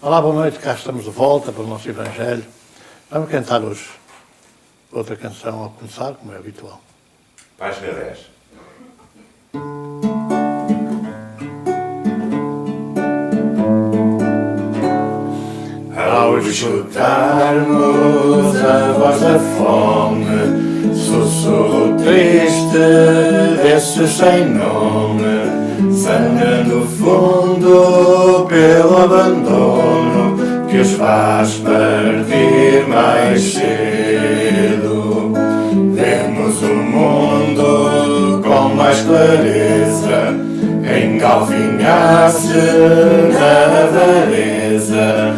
Olá, boa noite, cá estamos de volta para o nosso Evangelho. Vamos cantar hoje outra canção ao começar, como é habitual. Página 10. Ao escutarmos a voz da fome, sussurro triste desses sem nome, sangrando fundo pelo abandono que os faz partir mais cedo. Vemos o mundo com mais clareza, engalfinhar-se na avareza,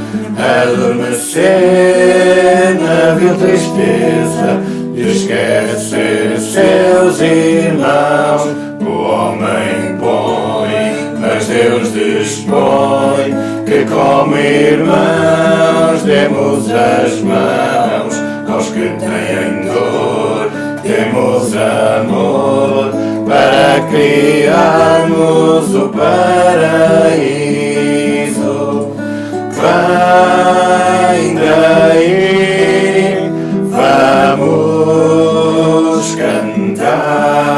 adormecer na vil tristeza de esquecer seus irmãos. O homem põe, mas Deus dispõe que como irmãos demos as mãos aos que têm dor, temos amor para criarmos o paraíso. Vem daí, vamos cantar.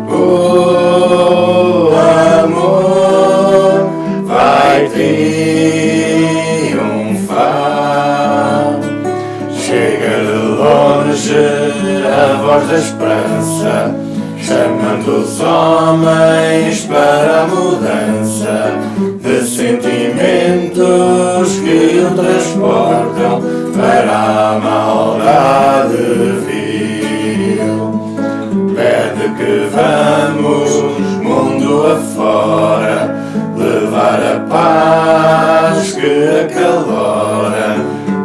O amor vai triunfar. Chega de longe a voz da esperança, chamando os homens para a mudança de sentimentos que o transportam para a maldade vil. Pede que vamos mundo afora levar a paz que acalora,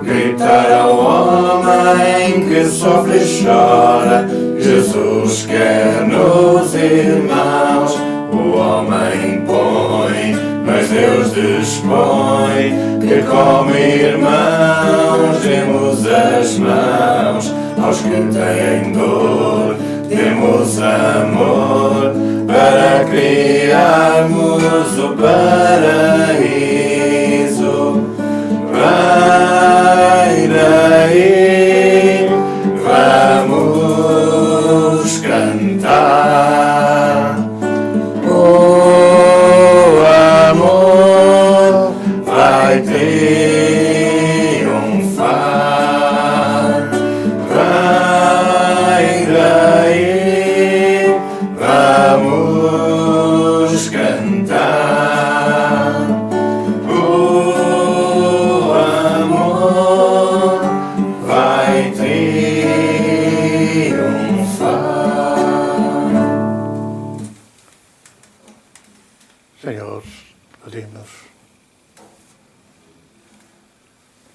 gritar ao homem que sofre e chora: Jesus quer nos irmãos. O homem põe, mas Deus dispõe que como irmãos demos as mãos aos que têm dor, temos amor para criarmos o paraíso. Vai daí, vamos cantar. O amor vai triunfar. Vai daí, vamos cantar. O amor vai triunfar. Senhor, pedimos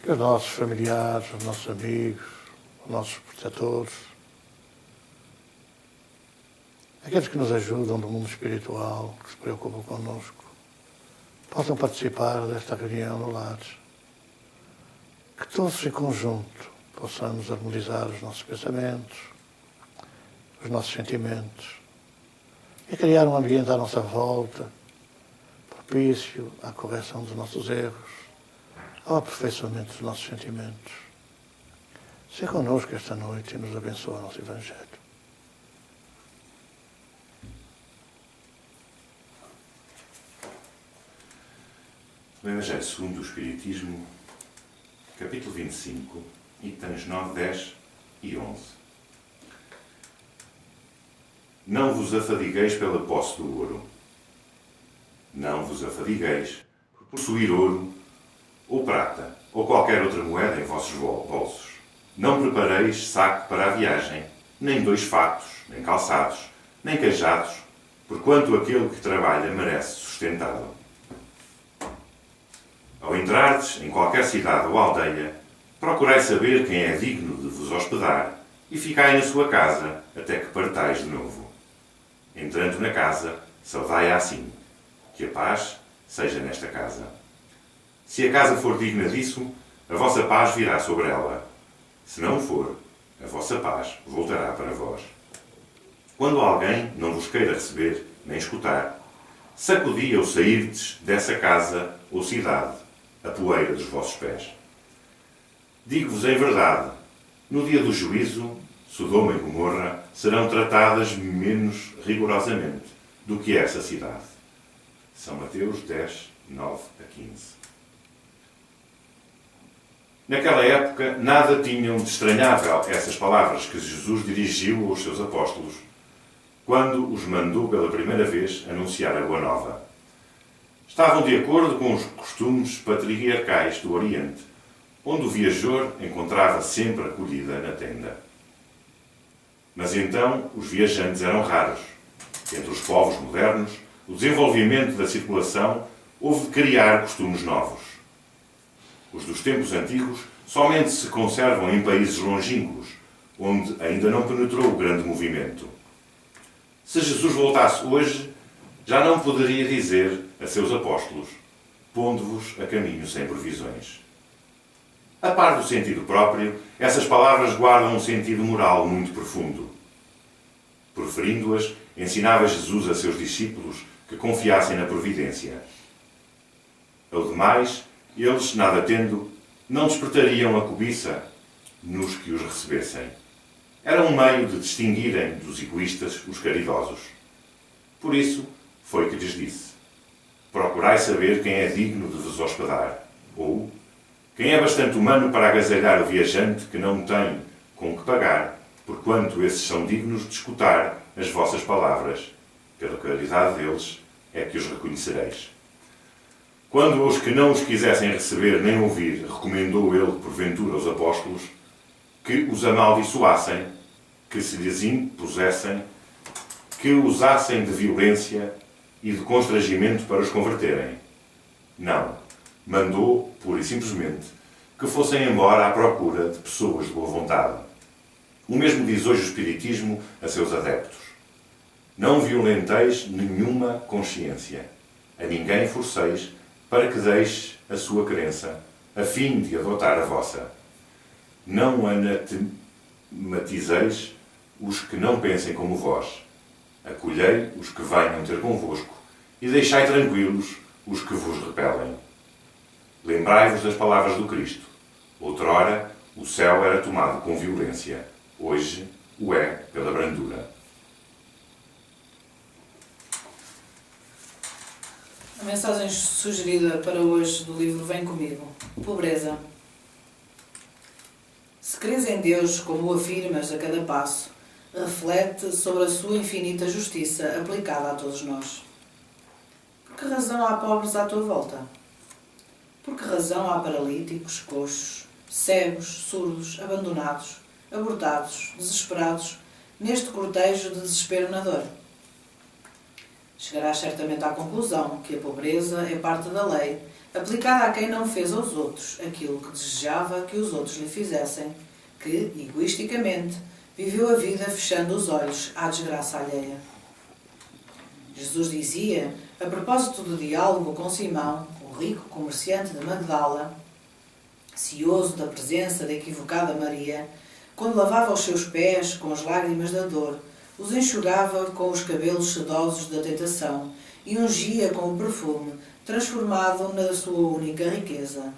que os nossos familiares, os nossos amigos, os nossos protetores, aqueles que nos ajudam no mundo espiritual, que se preocupam connosco, possam participar desta reunião no lar. Que todos em conjunto possamos harmonizar os nossos pensamentos, os nossos sentimentos e criar um ambiente à nossa volta propício à correção dos nossos erros, ao aperfeiçoamento dos nossos sentimentos. Seja connosco esta noite e nos abençoe o nosso Evangelho. O Evangelho segundo o Espiritismo, capítulo 25, itens 9, 10 e 11. Não vos afadigueis pela posse do ouro. Não vos afadigueis por possuir ouro, ou prata, ou qualquer outra moeda em vossos bolsos. Não prepareis saco para a viagem, nem 2 fatos, nem calçados, nem cajados, porquanto aquele que trabalha merece sustentá-lo. Ao entrardes em qualquer cidade ou aldeia, procurai saber quem é digno de vos hospedar e ficai na sua casa até que partais de novo. Entrando na casa, saudai-a assim: que a paz seja nesta casa. Se a casa for digna disso, a vossa paz virá sobre ela. Se não for, a vossa paz voltará para vós. Quando alguém não vos queira receber, nem escutar, sacudi ao sairdes dessa casa ou cidade, a poeira dos vossos pés. Digo-vos em verdade, no dia do juízo, Sodoma e Gomorra serão tratadas menos rigorosamente do que essa cidade. São Mateus 10, 9 a 15. Naquela época, nada tinham de estranhável essas palavras que Jesus dirigiu aos seus apóstolos, quando os mandou pela primeira vez anunciar a Boa Nova. Estavam de acordo com os costumes patriarcais do Oriente, onde o viajor encontrava sempre acolhida na tenda. Mas então os viajantes eram raros. Entre os povos modernos, o desenvolvimento da circulação houve de criar costumes novos. Os dos tempos antigos somente se conservam em países longínquos, onde ainda não penetrou o grande movimento. Se Jesus voltasse hoje, já não poderia dizer a seus apóstolos: pondo-vos a caminho sem provisões. A par do sentido próprio, essas palavras guardam um sentido moral muito profundo. Proferindo-as, ensinava Jesus a seus discípulos que confiassem na providência. Ao demais, eles, nada tendo, não despertariam a cobiça nos que os recebessem. Era um meio de distinguirem dos egoístas os caridosos. Por isso, foi que lhes disse: procurai saber quem é digno de vos hospedar, ou quem é bastante humano para agasalhar o viajante que não tem com que pagar, porquanto esses são dignos de escutar as vossas palavras. Pela qualidade deles é que os reconhecereis. Quando os que não os quisessem receber nem ouvir, recomendou ele, porventura, aos apóstolos, que os amaldiçoassem, que se lhes impusessem, que usassem de violência e de constrangimento para os converterem. Não. Mandou, pura e simplesmente, que fossem embora à procura de pessoas de boa vontade. O mesmo diz hoje o Espiritismo a seus adeptos: não violenteis nenhuma consciência. A ninguém forceis para que deixe a sua crença, a fim de adotar a vossa. Não anatemizeis os que não pensem como vós. Acolhei os que venham ter convosco e deixai tranquilos os que vos repelem. Lembrai-vos das palavras do Cristo. Outrora, o céu era tomado com violência. Hoje, o é pela brandura. A mensagem sugerida para hoje do livro Vem Comigo. Pobreza. Se crês em Deus, como o afirmas a cada passo, reflete sobre a sua infinita justiça aplicada a todos nós. Por que razão há pobres à tua volta? Por que razão há paralíticos, coxos, cegos, surdos, abandonados, abortados, desesperados, neste cortejo de desespero na dor? Chegarás certamente à conclusão que a pobreza é parte da lei, aplicada a quem não fez aos outros aquilo que desejava que os outros lhe fizessem, que, egoisticamente, viveu a vida fechando os olhos à desgraça alheia. Jesus dizia, a propósito do diálogo com Simão, o rico comerciante de Magdala, cioso da presença da equivocada Maria, quando lavava os seus pés com as lágrimas da dor, os enxugava com os cabelos sedosos da tentação e ungia com o perfume, transformado na sua única riqueza.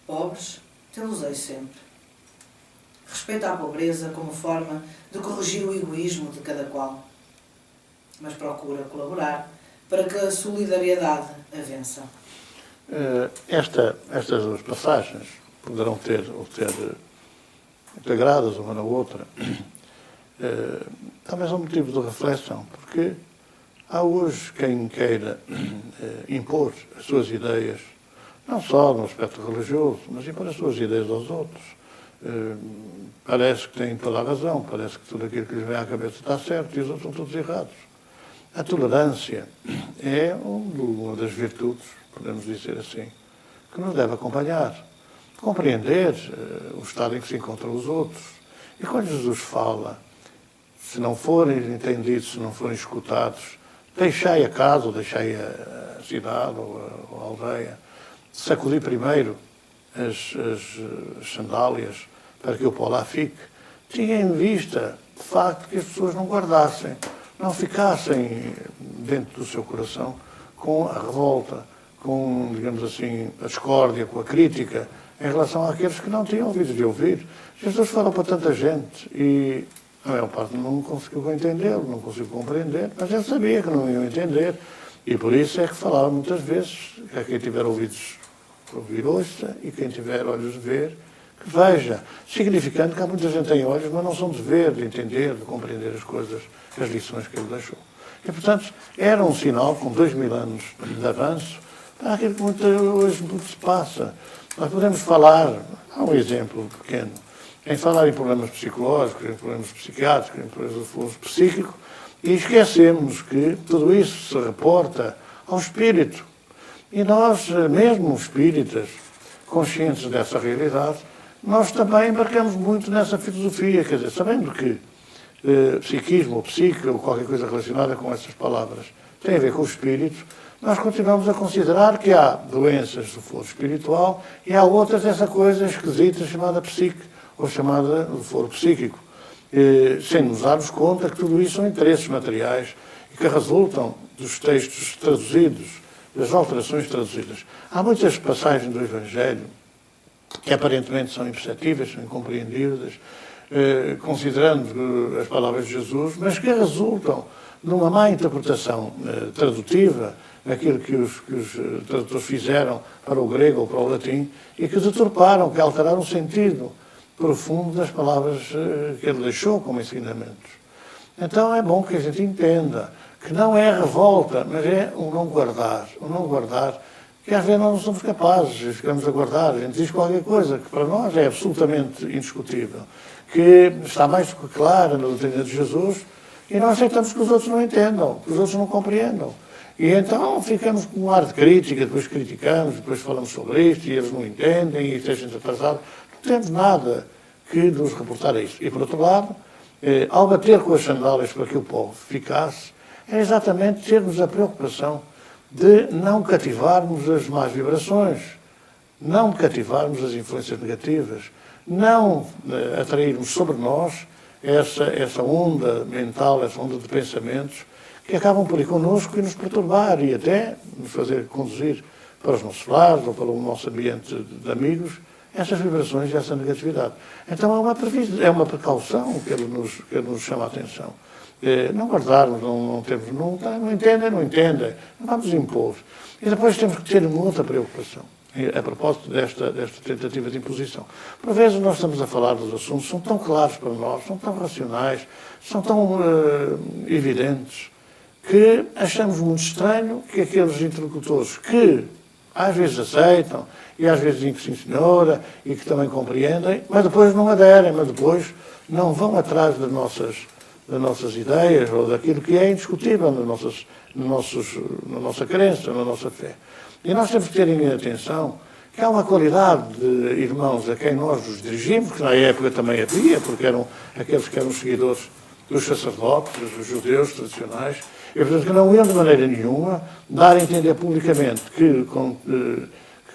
Pobres, tê-los-ei sempre. Respeita a pobreza como forma de corrigir o egoísmo de cada qual, mas procura colaborar para que a solidariedade a vença. Estas duas passagens poderão ter integradas uma na outra. Talvez é um motivo de reflexão, porque há hoje quem queira impor as suas ideias, não só no aspecto religioso, mas impor as suas ideias aos outros. Parece que tem toda a razão, parece que tudo aquilo que lhes vem à cabeça está certo e os outros estão todos errados. A tolerância é uma das virtudes, podemos dizer assim, que nos deve acompanhar. Compreender o estado em que se encontram os outros. E quando Jesus fala, se não forem entendidos, se não forem escutados, deixai a casa, ou deixai a cidade, ou a aldeia, sacudir primeiro as sandálias para que o pó lá fique, tinha em vista, de facto, que as pessoas não guardassem, não ficassem dentro do seu coração com a revolta, com, digamos assim, a discórdia, com a crítica, em relação àqueles que não tinham ouvido de ouvir. Jesus falou para tanta gente e a maior parte não conseguiu entendê-lo, não conseguiu compreender, mas ele sabia que não iam entender e por isso é que falava muitas vezes que a quem tiver ouvidos ouvir, ouça, e quem tiver olhos de ver, que veja, significando que há muita gente que tem olhos, mas não são de ver, de entender, de compreender as coisas, as lições que ele deixou. E, portanto, era um sinal, com 2000 anos de avanço, para aquilo que hoje muito se passa. Nós podemos falar, há um exemplo pequeno, em falar em problemas psicológicos, em problemas psiquiátricos, em problemas psíquicos, e esquecemos que tudo isso se reporta ao espírito. E nós, mesmo espíritas, conscientes dessa realidade, nós também embarcamos muito nessa filosofia, quer dizer, sabendo que psiquismo ou psique ou qualquer coisa relacionada com essas palavras tem a ver com o espírito, nós continuamos a considerar que há doenças do foro espiritual e há outras dessa coisa esquisita chamada psique ou chamada do foro psíquico, sem nos darmos conta que tudo isso são interesses materiais e que resultam dos textos traduzidos, das alterações traduzidas. Há muitas passagens do Evangelho que aparentemente são imperceptíveis, são incompreendidas, considerando as palavras de Jesus, mas que resultam numa má interpretação tradutiva, aquilo que os tradutores fizeram para o grego ou para o latim, e que deturparam, que alteraram o sentido profundo das palavras que ele deixou como ensinamentos. Então é bom que a gente entenda que não é revolta, mas é um não guardar, que às vezes nós não somos capazes, e ficamos a guardar. A gente diz qualquer coisa que para nós é absolutamente indiscutível, que está mais do que clara na doutrina de Jesus, e nós aceitamos que os outros não entendam, que os outros não compreendam. E então ficamos com um ar de crítica, depois criticamos, depois falamos sobre isto, e eles não entendem, e deixam-se atrasar. Não temos nada que nos reportar a isso. E por outro lado, ao bater com as sandálias para que o povo ficasse, é exatamente termos a preocupação de não cativarmos as más vibrações, não cativarmos as influências negativas, não atrairmos sobre nós essa onda mental, essa onda de pensamentos que acabam por ir connosco e nos perturbar e até nos fazer conduzir para os nossos lares ou para o nosso ambiente de amigos essas vibrações e essa negatividade. Então é uma precaução que ele nos chama a atenção. Não guardarmos, não termos, não entendem, não vamos impor. E depois temos que ter muita preocupação, a propósito desta tentativa de imposição. Por vezes nós estamos a falar dos assuntos, são tão claros para nós, são tão racionais, são tão evidentes, que achamos muito estranho que aqueles interlocutores que às vezes aceitam, e às vezes dizem que sim senhora, e que também compreendem, mas depois não aderem, mas depois não vão atrás das nossas ideias ou daquilo que é indiscutível na nossa crença, na nossa fé. E nós temos que ter em atenção que há uma qualidade de irmãos a quem nós nos dirigimos, que na época também havia, porque eram aqueles que eram seguidores dos sacerdotes, dos judeus tradicionais, e portanto que não iam de maneira nenhuma dar a entender publicamente que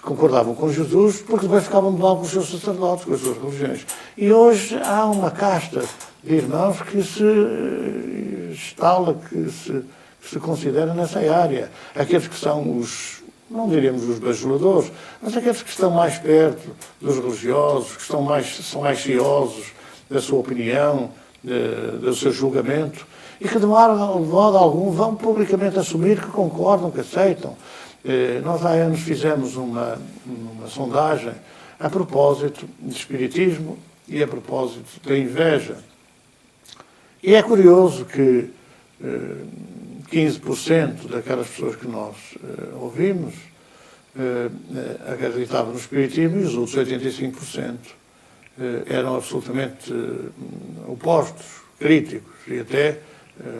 concordavam com Jesus, porque depois ficavam de mal com os seus sacerdotes, com as suas religiões. E hoje há uma casta de irmãos que se instala, que se considera nessa área. Aqueles que são os, não diríamos os bajuladores, mas aqueles que estão mais perto dos religiosos, que são mais ciosos da sua opinião, do seu julgamento, e que de modo algum vão publicamente assumir que concordam, que aceitam. Nós há anos fizemos uma sondagem a propósito de espiritismo e a propósito da inveja. E é curioso que 15% daquelas pessoas que nós ouvimos acreditavam no espiritismo e os outros 85% eram absolutamente opostos, críticos e até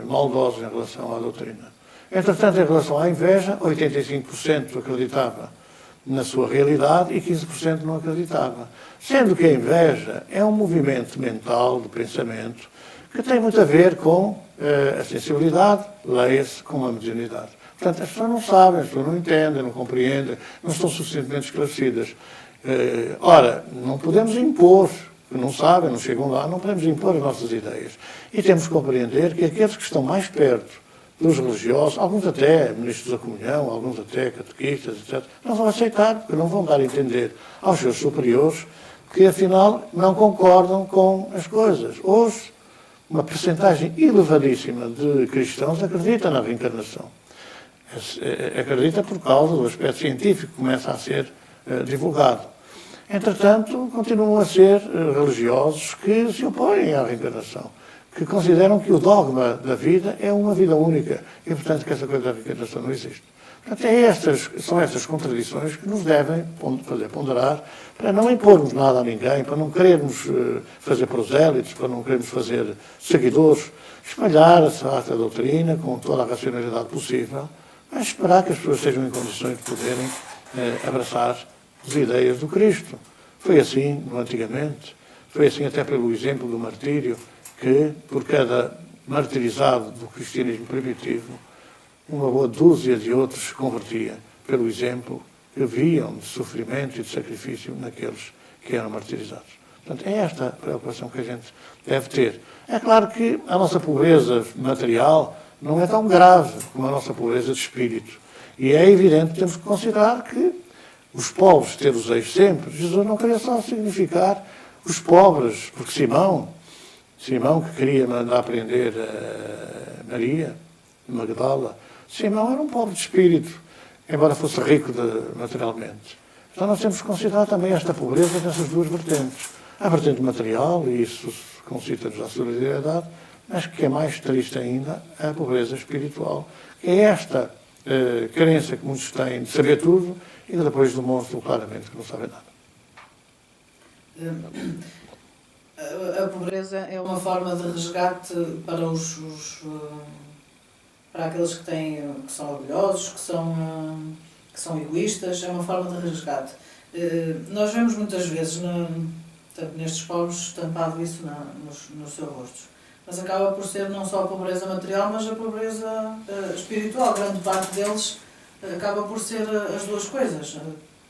maldosos em relação à doutrina. Entretanto, em relação à inveja, 85% acreditava na sua realidade e 15% não acreditava. Sendo que a inveja é um movimento mental, de pensamento, que tem muito a ver com a sensibilidade, leia-se com a mediunidade. Portanto, as pessoas não sabem, as pessoas não entendem, não compreendem, não estão suficientemente esclarecidas. Ora, não podemos impor, que não sabem, não chegam lá, não podemos impor as nossas ideias. E temos que compreender que aqueles que estão mais perto dos religiosos, alguns até ministros da comunhão, alguns até catequistas, etc., não vão aceitar, porque não vão dar a entender aos seus superiores que, afinal, não concordam com as coisas. Hoje, uma percentagem elevadíssima de cristãos acredita na reencarnação. Acredita por causa do aspecto científico que começa a ser divulgado. Entretanto, continuam a ser religiosos que se opõem à reencarnação, que consideram que o dogma da vida é uma vida única e, portanto, que essa coisa da reencarnação não existe. Portanto, são estas contradições que nos devem fazer ponderar para não impormos nada a ninguém, para não querermos fazer prosélitos, para não querermos fazer seguidores, espalhar essa doutrina com toda a racionalidade possível, mas esperar que as pessoas estejam em condições de poderem abraçar as ideias do Cristo. Foi assim antigamente, foi assim até pelo exemplo do martírio, que por cada martirizado do cristianismo primitivo, uma boa dúzia de outros se convertia pelo exemplo que viam de sofrimento e de sacrifício naqueles que eram martirizados. Portanto, é esta a preocupação que a gente deve ter. É claro que a nossa pobreza material não é tão grave como a nossa pobreza de espírito. E é evidente que temos que considerar que os pobres ter-os-eis sempre. Jesus não queria só significar os pobres, porque Simão que queria mandar prender a Maria, Magdala, Simão era um pobre de espírito, embora fosse rico materialmente. Então nós temos que considerar também esta pobreza nessas duas vertentes. A vertente material, e isso concita-nos à solidariedade, mas que é mais triste ainda, a pobreza espiritual, que é esta crença que muitos têm de saber tudo e que depois demonstram claramente que não sabem nada. A pobreza é uma forma de resgate para para aqueles que são orgulhosos, que são egoístas, é uma forma de resgate. Nós vemos muitas vezes, nestes pobres, estampado isso nos seus rostos. Mas acaba por ser não só a pobreza material, mas a pobreza espiritual. Grande parte deles acaba por ser as duas coisas.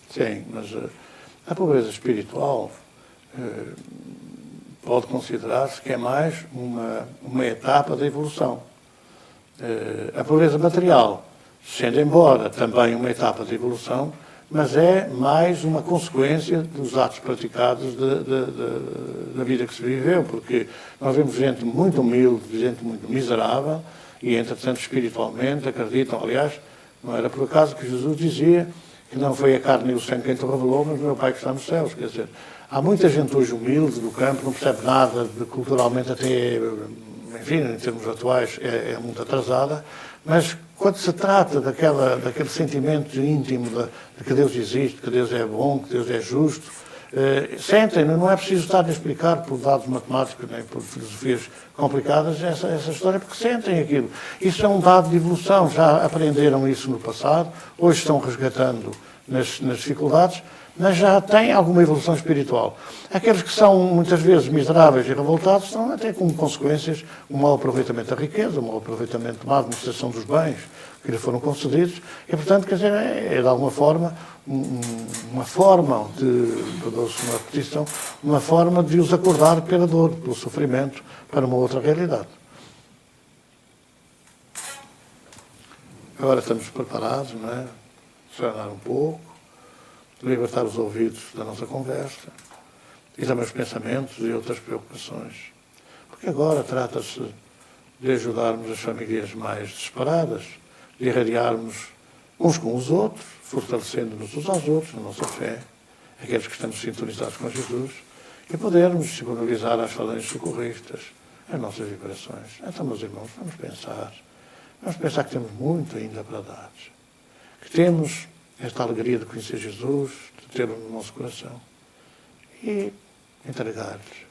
Sim, mas a pobreza espiritual pode considerar-se que é mais uma etapa da evolução. A pobreza material, sendo embora também uma etapa de evolução, mas é mais uma consequência dos atos praticados da vida que se viveu, porque nós vemos gente muito humilde, gente muito miserável, e, entretanto, espiritualmente acreditam. Aliás, não era por acaso que Jesus dizia que não foi a carne e o sangue quem te revelou, mas o meu Pai que está nos céus. Quer dizer, há muita gente hoje humilde do campo, não percebe nada, culturalmente até, enfim, em termos atuais, é muito atrasada, mas quando se trata daquele sentimento íntimo de que Deus existe, que Deus é bom, que Deus é justo, sentem, não é preciso estar a explicar por dados matemáticos nem por filosofias complicadas essa história, porque sentem aquilo. Isso é um dado de evolução, já aprenderam isso no passado, hoje estão resgatando nas dificuldades, mas já têm alguma evolução espiritual. Aqueles que são muitas vezes miseráveis e revoltados estão até como consequências um mau aproveitamento da riqueza, um mau aproveitamento, uma administração dos bens que lhe foram concedidos, e portanto, quer dizer, é de alguma forma uma forma perdoe-se uma repetição, uma forma de os acordar pela dor, pelo sofrimento, para uma outra realidade. Agora estamos preparados, não é? Serenar um pouco, libertar os ouvidos da nossa conversa e também os pensamentos e outras preocupações. Porque agora trata-se de ajudarmos as famílias mais desesperadas, de irradiarmos uns com os outros, fortalecendo-nos uns aos outros na nossa fé, aqueles que estamos sintonizados com Jesus, e podermos sincronizar às falanges socorristas as nossas vibrações. Então, meus irmãos, vamos pensar que temos muito ainda para dar, que temos esta alegria de conhecer Jesus, de tê-lo no nosso coração e entregar-lhes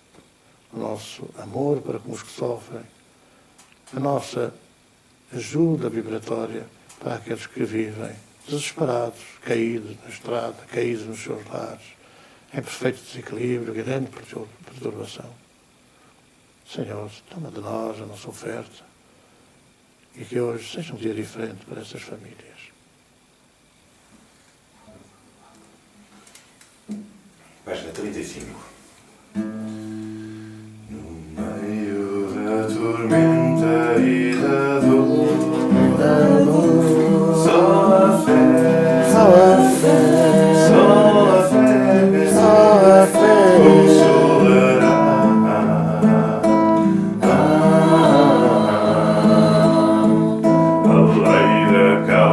o nosso amor para com os que sofrem, a nossa ajuda vibratória para aqueles que vivem desesperados, caídos na estrada, caídos nos seus lares, em perfeito desequilíbrio, grande perturbação. Senhor, toma de nós a nossa oferta e que hoje seja um dia diferente para essas famílias. Página 35. No meio da tormenta e da dor,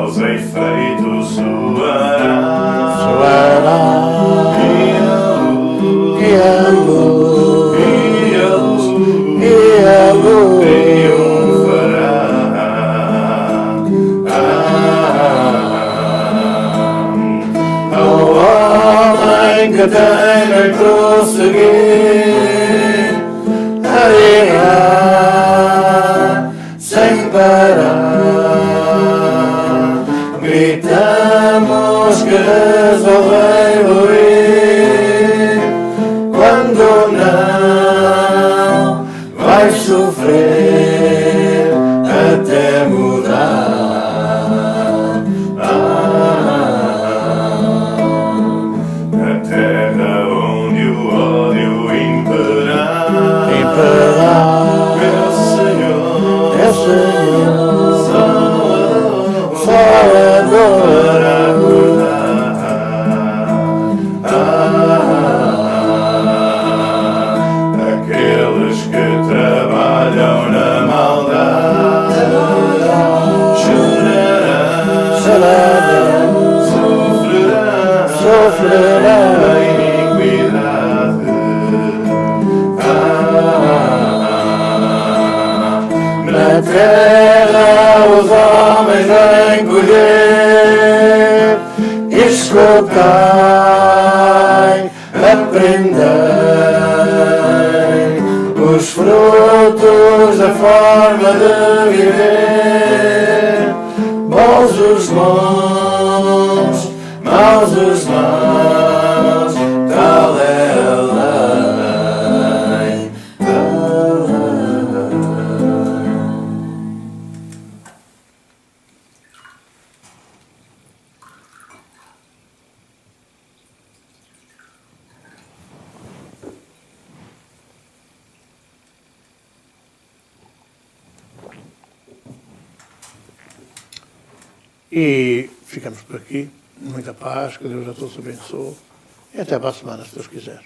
causa e efeito soará. Soará. E a luz. E a luz. E a luz. Triunfará. Ao homem que tem de prosseguir, a errar sem parar, gritamos que resolveu ir, quando não vai sofrer até mudar. A terra onde o ódio imperar. É o Senhor, É o Senhor, Salvador, Salvador, para acordar. Aqueles que trabalham na maldade chorarão, sofrerão a iniquidade. na terra os homens vêm colher, escutai, aprendei os frutos da forma de viver, bons os bons, maus os maus, tal é a lei. E ficamos por aqui. Muita paz, que Deus a todos abençoe. E até para a semana, se Deus quiser.